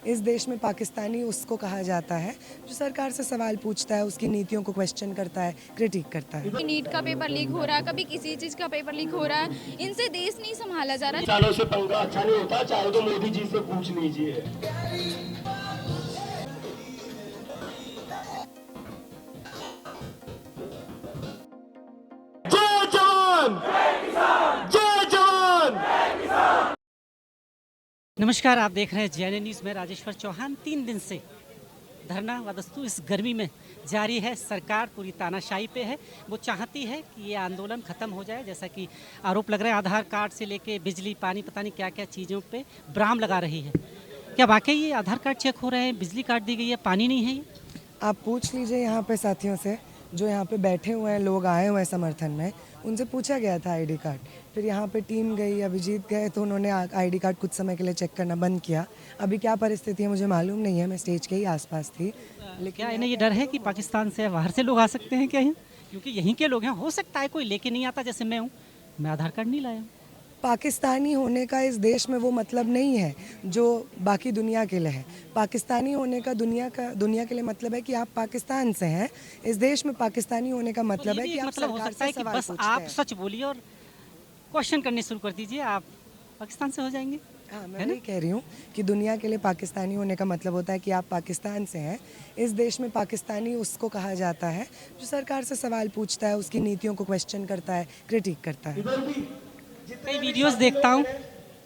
इस देश में पाकिस्तानी उसको कहा जाता है जो सरकार से सवाल पूछता है, उसकी नीतियों को क्वेश्चन करता है, क्रिटिक करता है। नीट का पेपर लीक हो रहा है, कभी किसी चीज का पेपर लीक हो रहा है। इनसे देश नहीं संभाला जा रहा। सालों से पंगा अच्छा नहीं होता, चाहे तो मोदी जी से पूछ लीजिए। जय जवान, जय जवान। नमस्कार, आप देख रहे हैं JN न्यूज़ में राजेश्वर चौहान। 3 दिन से धरना वदस्तु इस गर्मी में जारी है। सरकार पूरी तानाशाही पे है। वो चाहती है कि ये आंदोलन ख़त्म हो जाए, जैसा कि आरोप लग रहा है आधार कार्ड से लेके बिजली पानी पता नहीं क्या क्या चीज़ों पे ब्राम लगा रही है। क्या वाकई ये आधार कार्ड चेक हो रहे हैं, बिजली काट दी गई है, पानी नहीं है? ये आप पूछ लीजिए यहाँ पे साथियों से जो यहाँ पे बैठे हुए हैं, लोग आए हुए हैं समर्थन में, उनसे पूछा गया था आईडी कार्ड। फिर यहाँ पे टीम गई, अभिजीत गए तो उन्होंने आईडी कार्ड कुछ समय के लिए चेक करना बंद किया। अभी क्या परिस्थिति है मुझे मालूम नहीं है, मैं स्टेज के ही आसपास थी। लेकिन क्या इन्हें ये डर है कि पाकिस्तान से बाहर से लोग आ सकते हैं क्या? क्योंकि यहीं के लोग हैं, हो सकता है कोई लेके नहीं आता, जैसे मैं हूँ, मैं आधार कार्ड नहीं लाया हूँ। पाकिस्तानी होने का इस देश में वो मतलब नहीं है जो बाकी दुनिया के लिए है। पाकिस्तानी होने का दुनिया के लिए मतलब है कि आप पाकिस्तान से हैं। इस देश में पाकिस्तानी होने का मतलब तो है कि आप मतलब हो सरकार सकता है से कि सवाल बस पूछते आप हैं। सच बोलिए और क्वेश्चन करने शुरू कर दीजिए, आप पाकिस्तान से हो जाएंगे। हाँ, मैं वही कह रही हूँ कि दुनिया के लिए पाकिस्तानी होने का मतलब होता है कि आप पाकिस्तान से हैं। इस देश में पाकिस्तानी उसको कहा जाता है जो सरकार से सवाल पूछता है, उसकी नीतियों को क्वेश्चन करता है, क्रिटिक करता है। कई वीडियोस देखता हूँ,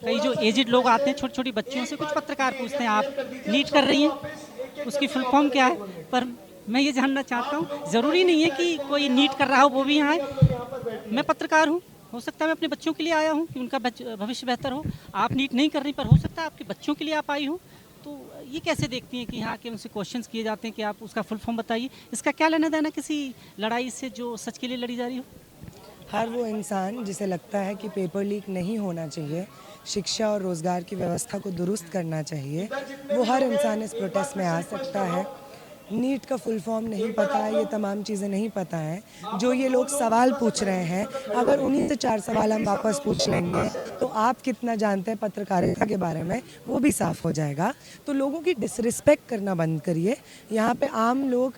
कई जो एजिड लोग आते हैं, छोटी छोटी बच्चियों से कुछ पत्रकार पूछते हैं आप नीट कर रही हैं, उसकी फुल फॉर्म क्या है? पर मैं ये जानना चाहता हूँ, ज़रूरी नहीं है कि कोई नीट कर रहा हो वो भी यहाँ आए। मैं पत्रकार हूँ, हो सकता है मैं अपने बच्चों के लिए आया हूँ कि उनका भविष्य बेहतर हो। आप नीट नहीं कर रही, पर हो सकता है आपके बच्चों के लिए आप आई हो। तो ये कैसे देखती हैं कि यहाँ के उनसे क्वेश्चंस किए जाते हैं कि आप उसका फुल फॉर्म बताइए? इसका क्या लेना देना किसी लड़ाई से जो सच के लिए लड़ी जा रही हो? हर वो इंसान जिसे लगता है कि पेपर लीक नहीं होना चाहिए, शिक्षा और रोज़गार की व्यवस्था को दुरुस्त करना चाहिए, वो हर इंसान इस प्रोटेस्ट में आ सकता है। नीट का फुल फॉर्म नहीं पता है, ये तमाम चीज़ें नहीं पता हैं। जो ये लोग सवाल पूछ रहे हैं, अगर उन्हीं से 4 सवाल हम वापस पूछ लेंगे तो आप कितना जानते हैं पत्रकारिता के बारे में वो भी साफ हो जाएगा। तो लोगों की डिसरिस्पेक्ट करना बंद करिए। यहाँ पे आम लोग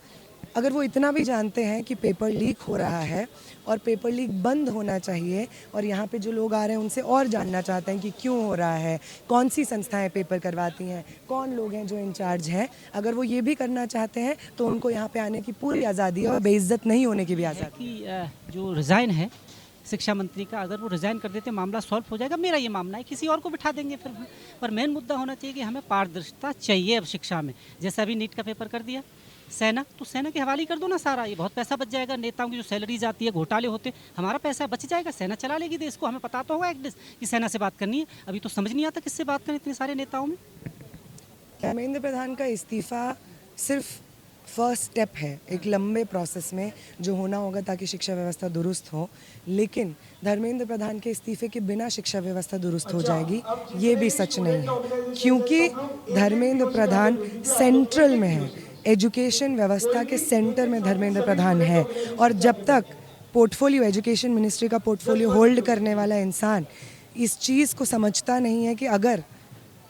अगर वो इतना भी जानते हैं कि पेपर लीक हो रहा है और पेपर लीक बंद होना चाहिए, और यहाँ पे जो लोग आ रहे हैं उनसे और जानना चाहते हैं कि क्यों हो रहा है, कौन सी संस्थाएं पेपर करवाती हैं, कौन लोग हैं जो इंचार्ज हैं, अगर वो ये भी करना चाहते हैं तो उनको यहाँ पे आने की पूरी आज़ादी है और बेइज्जत नहीं होने की भी आज़ादी कि जो रिज़ाइन है शिक्षा मंत्री का, अगर वो रिज़ाइन कर देते मामला सॉल्व हो जाएगा। मेरा ये मामला है, किसी और को बिठा देंगे फिर। पर मेन मुद्दा होना चाहिए कि हमें पारदर्शिता चाहिए अब शिक्षा में। जैसा अभी नीट का पेपर कर दिया सेना, तो सेना के हवाले कर दो ना सारा, ये बहुत पैसा बच जाएगा। नेताओं की जो सैलरीज आती है, घोटाले होते, हमारा पैसा बच जाएगा, सेना चला लेगी देश को। हमें पता तो होगा एटलीस्ट कि सेना से बात करनी है। अभी तो समझ नहीं आता किससे बात करें इतने सारे नेताओं में। धर्मेंद्र प्रधान का इस्तीफ़ा सिर्फ फर्स्ट स्टेप है एक लंबे प्रोसेस में जो होना होगा ताकि शिक्षा व्यवस्था दुरुस्त हो। लेकिन धर्मेंद्र प्रधान के इस्तीफे के बिना शिक्षा व्यवस्था दुरुस्त हो जाएगी, ये भी सच नहीं है, क्योंकि धर्मेंद्र प्रधान सेंट्रल में है। एजुकेशन व्यवस्था के सेंटर में धर्मेंद्र प्रधान है, और जब तक पोर्टफोलियो, एजुकेशन मिनिस्ट्री का पोर्टफोलियो होल्ड करने वाला इंसान इस चीज़ को समझता नहीं है कि अगर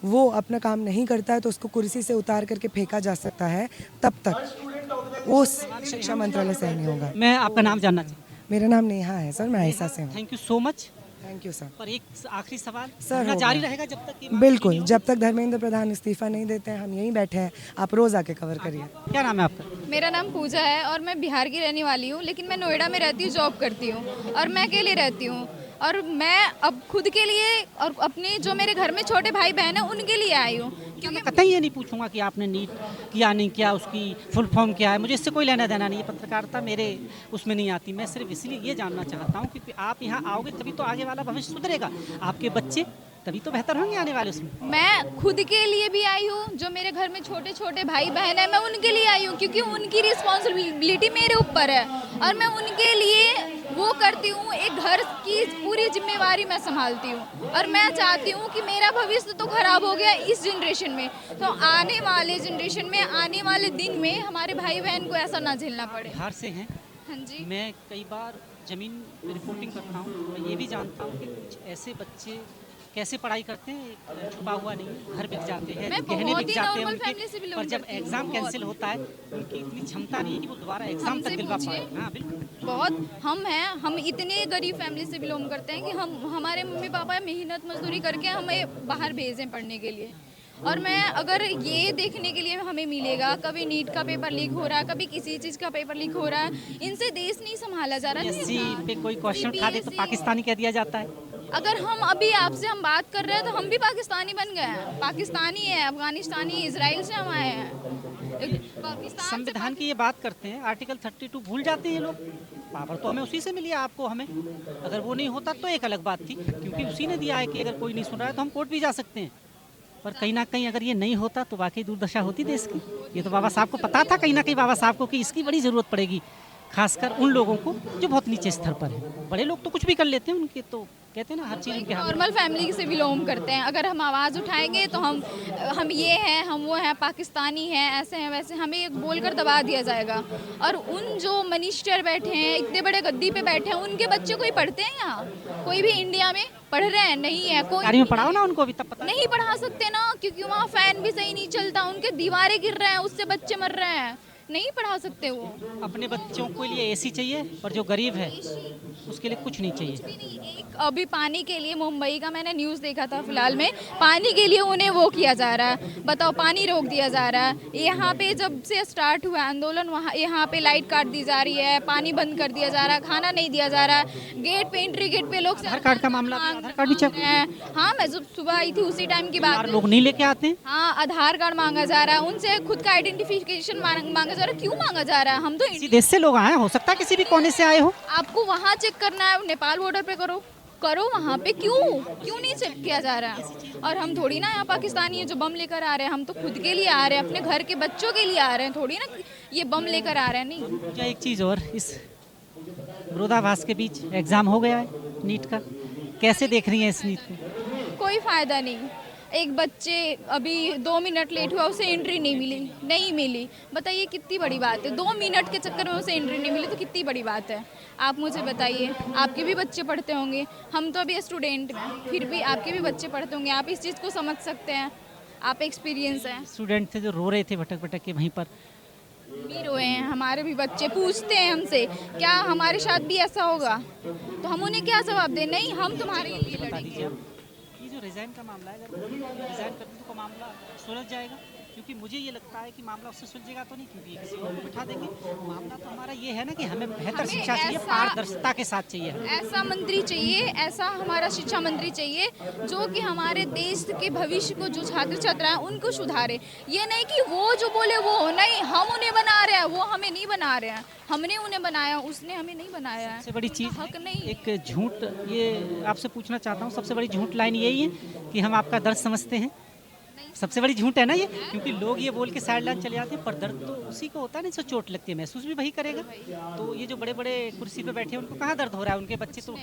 वो अपना काम नहीं करता है तो उसको कुर्सी से उतार करके फेंका जा सकता है, तब तक वो शिक्षा मंत्रालय से नहीं होगा। मैं आपका नाम जानना चाहूँ? मेरा नाम नेहा है सर, मैं ऐसा से हूँ। Thank you so much. Thank you sir. पर एक आखिरी सवाल सर, जारी रहेगा जब तक कि बिल्कुल, जब तक धर्मेंद्र प्रधान इस्तीफा नहीं देते हैं हम यहीं बैठे हैं, आप रोज़ आके कवर करिए। क्या नाम है आपका? मेरा नाम पूजा है और मैं बिहार की रहने वाली हूँ, लेकिन मैं नोएडा में रहती हूँ, जॉब करती हूँ और मैं अकेले रहती हूँ। और मैं अब खुद के लिए और अपने जो मेरे घर में छोटे भाई बहन हैं उनके लिए आई हूँ, क्योंकि कतई ये नहीं पूछूंगा कि आपने नीट किया नहीं किया, उसकी फुल फॉर्म क्या है, मुझे इससे कोई लेना देना नहीं है। पत्रकारिता मेरे उसमें नहीं आती। मैं सिर्फ इसलिए ये जानना चाहता हूँ कि आप यहाँ आओगे तभी तो आगे वाला भविष्य सुधरेगा, आपके बच्चे तभी तो बेहतर होंगे आने वाले उसमें। मैं खुद के लिए भी आई हूँ, जो मेरे घर में छोटे छोटे भाई बहन हैं मैं उनके लिए आई हूँ, क्योंकि उनकी रिस्पॉन्सिबिलिटी मेरे ऊपर है और मैं उनके लिए वो करती हूँ। एक घर की पूरी जिम्मेवारी मैं संभालती हूँ और मैं चाहती हूँ कि मेरा भविष्य तो खराब हो गया इस जनरेशन में, तो आने वाले जनरेशन में, आने वाले दिन में हमारे भाई बहन को ऐसा ना झेलना पड़े। बिहार से हैं? हाँ जी। मैं कई बार ज़मीन रिपोर्टिंग करता हूँ, मैं ये भी जानता हूँ कि कुछ ऐसे बच्चे कैसे पढ़ाई करते हैं छुपा हुआ नहीं है, घर बिक जाते हैं, मैं गहने बहुत बिक ही जाते हैं normal family से उनके, belong पर जब करती हूँ, एग्जाम बहुत। कैंसिल होता है उनकी इतनी क्षमता नहीं है कि वो दोबारा एग्जाम हमसे तक दिलवा पूछिए। पाए। हाँ बिल्कुल। बहुत हम इतने गरीब फैमिली से बिलोंग करते हैं कि हम हमारे मम्मी पापा मेहनत मजदूरी करके हमें बाहर भेजें पढ़ने के लिए, और मैं अगर ये देखने के लिए हमें मिलेगा कभी नीट का पेपर लीक हो रहा है, कभी किसी चीज़ का पेपर लीक हो रहा है, इनसे देश नहीं संभाला जा रहा एससी है। पे कोई क्वेश्चन उठा दे तो CBSE पाकिस्तानी कह दिया जाता है। अगर हम अभी आपसे हम बात कर रहे हैं तो हम भी पाकिस्तानी बन गए हैं, पाकिस्तानी है, अफगानिस्तानी, इजराइल से हम आए हैं। पाकिस्तान से संविधान की ये बात करते हैं, आर्टिकल 32 भूल जाते हैं लोग। पावर तो हमें उसी से मिली है, आपको हमें। अगर वो नहीं होता तो एक अलग बात थी, क्योंकि उसी ने दिया है कि अगर कोई नहीं सुन रहा है तो हम कोर्ट भी जा सकते हैं। पर कहीं ना कहीं अगर ये नहीं होता तो वाकई दुर्दशा होती देश की। ये तो बाबा साहब को पता था कहीं ना कहीं बाबा साहब को कि इसकी बड़ी ज़रूरत पड़ेगी, खासकर उन लोगों को जो बहुत नीचे स्तर पर है। बड़े लोग तो कुछ भी कर लेते हैं, उनके तो कहते हैं ना हर चीज़ उनके हाथ में। नॉर्मल फैमिली से बिलोंग करते हैं, अगर हम आवाज़ उठाएंगे तो हम ये हैं, हम वो हैं, पाकिस्तानी हैं, ऐसे हैं वैसे, हमें एक बोलकर दबा दिया जाएगा। और उन जो मिनिस्टर बैठे हैं, इतने बड़े गद्दी पे बैठे हैं, उनके बच्चे कोई पढ़ते हैं यहाँ? कोई भी इंडिया में पढ़ रहे हैं? नहीं है कोई। सरकारी में पढ़ाओ ना उनको, अभी तब पता नहीं पढ़ा सकते ना, क्योंकि वहाँ फैन भी सही नहीं चलता, उनके दीवारें गिर रहे हैं, उससे बच्चे मर रहे हैं, नहीं पढ़ा सकते वो। अपने बच्चों के लिए एसी चाहिए, और जो गरीब है उसके लिए कुछ नहीं चाहिए। भी नहीं, एक अभी पानी के लिए मुंबई का मैंने न्यूज़ देखा था फिलहाल में, पानी के लिए उन्हें वो किया जा रहा है, बताओ, पानी रोक दिया जा रहा है। यहाँ पे जब से स्टार्ट हुआ आंदोलन, वहाँ यहाँ पे लाइट काट दी जा रही है, पानी बंद कर दिया जा रहा है, खाना नहीं दिया जा रहा है, गेट पे एंट्री गेट पे लोग आधार कार्ड का मामला भी, आधार कार्ड भी चेक। हाँ, मैं जब सुबह आई थी उसी टाइम की बात यार है। लोग नहीं लेके आते हैं। हाँ, आधार कार्ड मांगा जा रहा है उनसे, खुद का आइडेंटिफिकेशन मांगा जा रहा है। क्यों मांगा जा रहा है? हम तो किसी देश से लोग आए हैं, हो सकता है किसी भी कोने से आए हो। आपको वहाँ चेक करना है, नेपाल बॉर्डर पे करो वहाँ पे, क्यों नहीं चेक किया जा रहा है? और हम थोड़ी ना यहाँ पाकिस्तानी है जो बम लेकर आ रहे हैं, हम तो खुद के लिए आ रहे हैं, अपने घर के बच्चों के लिए आ रहे हैं, थोड़ी ना ये बम लेकर आ रहे हैं। नहीं। क्या एक चीज़ और, इस विरोधाभास के बीच एग्ज़ाम हो गया है नीट का, कैसे देख रही हैं इस नीट को? कोई फायदा नहीं। एक बच्चे अभी 2 मिनट लेट हुआ, उसे एंट्री नहीं मिली। बताइए कितनी बड़ी बात है? 2 मिनट के चक्कर में उसे एंट्री नहीं मिली तो कितनी बड़ी बात है? आप मुझे बताइए, आपके भी बच्चे पढ़ते होंगे, हम तो अभी स्टूडेंट हैं, फिर भी आपके भी बच्चे पढ़ते होंगे, आप इस चीज़ को समझ सकते हैं, आप एक्सपीरियंस है। स्टूडेंट थे जो रो रहे थे भटक भटक के वहीं पर। भी रोए हैं, हमारे भी बच्चे पूछते हैं हमसे, क्या हमारे साथ भी ऐसा होगा? तो हम उन्हें क्या जवाब दें? नहीं, हम तुम्हारे लिए बता लड़ेंगे। दीजिए आप, ये जो रिज़ाइन का मामला है, अगर रिज़ाइन कर दूँ तो मामला सुलझ जाएगा? क्योंकि मुझे ये लगता है कि मामला उससे सुलझेगा तो नहीं, क्योंकि ये किसी को भी बिठा देंगे। मामला तो हमारा ये है ना कि हमें बेहतर हमें शिक्षा चाहिए, ऐसा- पारदर्शिता के साथ चाहिए। ऐसा मंत्री चाहिए, ऐसा हमारा शिक्षा मंत्री चाहिए जो कि हमारे देश के भविष्य को, जो छात्र छात्रा हैं उनको सुधारे। ये नहीं कि वो जो बोले वो, नहीं, हम उन्हें बना रहे हैं, वो हमें नहीं बना रहे हैं, हमने उन्हें बनाया, उसने हमें नहीं बनाया है। सबसे बड़ी चीज़ हक नहीं। एक झूठ, ये आपसे पूछना चाहता हूँ, सबसे बड़ी झूठ लाइन यही है कि हम आपका दर्द समझते हैं। सबसे बड़ी झूठ है ना ये, क्योंकि लोग ये बोल के साइड लाइन चले जाते हैं, पर दर्द तो उसी को होता है ना जिसको चोट लगती है, महसूस भी वही करेगा। तो ये जो बड़े बड़े कुर्सी पे बैठे हैं उनको कहाँ दर्द हो रहा है? उनके बच्चे तो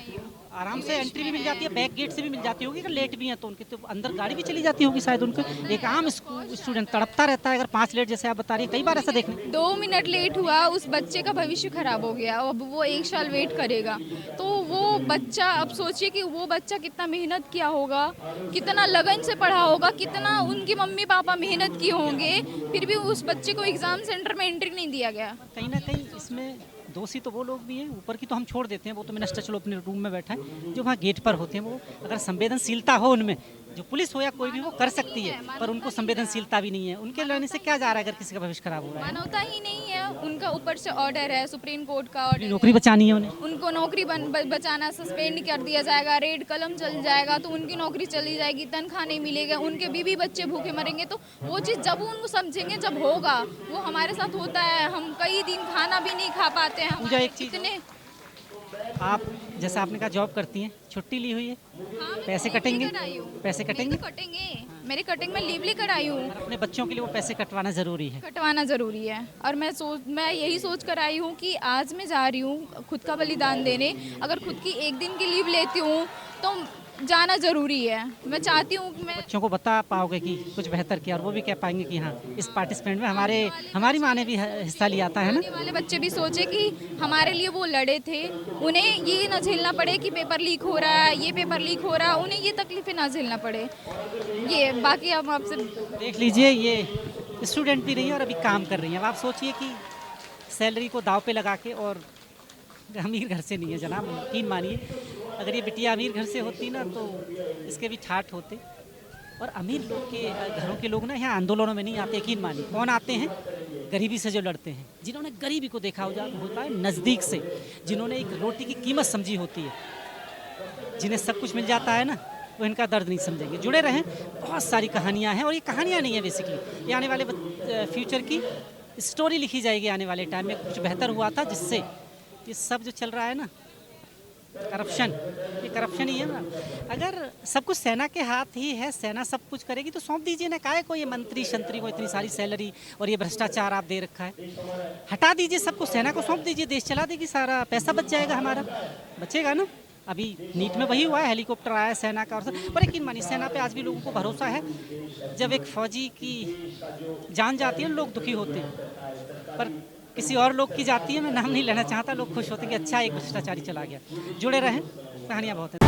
आराम से एंट्री भी मिल जाती है, बैक गेट से भी मिल जाती होगी, अगर लेट भी हैं तो उनके तो अंदर गाड़ी भी चली जाती होगी शायद। उनको एक आम स्टूडेंट तड़पता रहता है, अगर 5 लेट जैसे आप बता रही है, कई बार ऐसा देखने। 2 मिनट लेट हुआ, उस बच्चे का भविष्य खराब हो गया, अब वो 1 साल वेट करेगा। तो वो बच्चा, अब सोचिए कि वो बच्चा कितना मेहनत किया होगा, कितना लगन से पढ़ा होगा, कितना उनकी मम्मी पापा मेहनत किए होंगे, फिर भी उस बच्चे को एग्जाम सेंटर में एंट्री नहीं दिया गया। कहीं ना कहीं इसमें दोषी तो वो लोग भी हैं, ऊपर की तो हम छोड़ देते हैं, वो तो मिनिस्टर चलो अपने रूम में बैठा है, जो वहाँ गेट पर होते हैं वो अगर संवेदनशीलता हो उनमें, जो पुलिस हो या कोई भी वो कर सकती है, पर उनको संवेदनशीलता भी नहीं है। उनके लड़ने से क्या जा रहा है अगर किसी का भविष्य खराब हो रहा है? मानवता ही नहीं है उनका, ऊपर से ऑर्डर है, सुप्रीम कोर्ट का ऑर्डर, नौकरी बचानी है उन्हें। उनको नौकरी बचाना, सस्पेंड कर दिया जाएगा, रेड कलम चल जाएगा, तो उनकी नौकरी चली जाएगी, तनख्वाह नहीं मिलेगा, उनके बीवी बच्चे भूखे मरेंगे। तो वो चीज़ जब उनको समझेंगे, जब होगा, वो हमारे साथ होता है, हम कई दिन खाना भी नहीं खा पाते हैं। पूजा, एक चीज़ कितने आप जैसा आपने कहा जॉब करती हैं, छुट्टी ली हुई है, हाँ, मैं पैसे लीव कटेंगे? लेकर आई हूँ। पैसे कटेंगे? मेरे तो कटेंगे, मेरे कटेंगे, मैं लीव लेकर आई हूँ। अपने बच्चों के लिए वो पैसे कटवाना ज़रूरी है। कटवाना ज़रूरी है, और मैं यही सोच कर आई हूँ कि आज मैं जा रही हूँ खुद का बलिदान देने। अगर खुद की 1 दिन की लीव लेती हूँ तो जाना ज़रूरी है। मैं चाहती हूँ कि मैं बच्चों को बता पाओगे कि कुछ बेहतर किया, और वो भी कह पाएंगे कि हाँ इस पार्टिसिपेंट में हमारी माँ ने भी हिस्सा लिया था, है ना। आने वाले बच्चे भी सोचे कि हमारे लिए वो लड़े थे, उन्हें ये ना झेलना पड़े कि पेपर लीक हो रहा है, ये पेपर लीक हो रहा है, उन्हें ये तकलीफ़ें ना झेलना पड़े। ये बाकी हम आपसे देख लीजिए, ये स्टूडेंट भी रही है और अभी काम कर रही हैं। अब आप सोचिए कि सैलरी को दाव पे लगा के, और अमीर घर से नहीं है जनाब, यकीन मानिए। अगर ये बिटिया अमीर घर से होती ना तो इसके भी ठाठ होते। और अमीर लोग के घरों के लोग ना यहाँ आंदोलनों में नहीं आते, यकीन मानिए। कौन आते हैं? गरीबी से जो लड़ते हैं, जिन्होंने गरीबी को देखा होता है नज़दीक से, जिन्होंने एक रोटी की कीमत समझी होती है, जिन्हें सब कुछ मिल जाता है ना, वो इनका दर्द नहीं समझेंगे। जुड़े रहें, बहुत सारी कहानियाँ हैं, और ये कहानियाँ नहीं है बेसिकली, ये आने वाले फ्यूचर की स्टोरी लिखी जाएगी। आने वाले टाइम में कुछ बेहतर हुआ था, जिससे ये सब जो चल रहा है ना, करप्शन, ये करप्शन ही है ना। अगर सब कुछ सेना के हाथ ही है, सेना सब कुछ करेगी, तो सौंप दीजिए ना। काहे को ये मंत्री शंत्री को इतनी सारी सैलरी और ये भ्रष्टाचार आप दे रखा है, हटा दीजिए सब कुछ, सेना को सौंप दीजिए, देश चला देगी, सारा पैसा बच जाएगा हमारा, बचेगा ना। अभी नीट में वही हुआ है, हेलीकॉप्टर आया है सेना का, और यकीन मानिए सेना पे आज भी लोगों को भरोसा है। जब एक फौजी की जान जाती है लोग दुखी होते हैं, पर किसी और लोग की जाती है, मैं नाम नहीं लेना चाहता, लोग खुश होते हैं कि अच्छा एक भ्रष्टाचारी चला गया। जुड़े रहें, कहानियाँ बहुत हैं।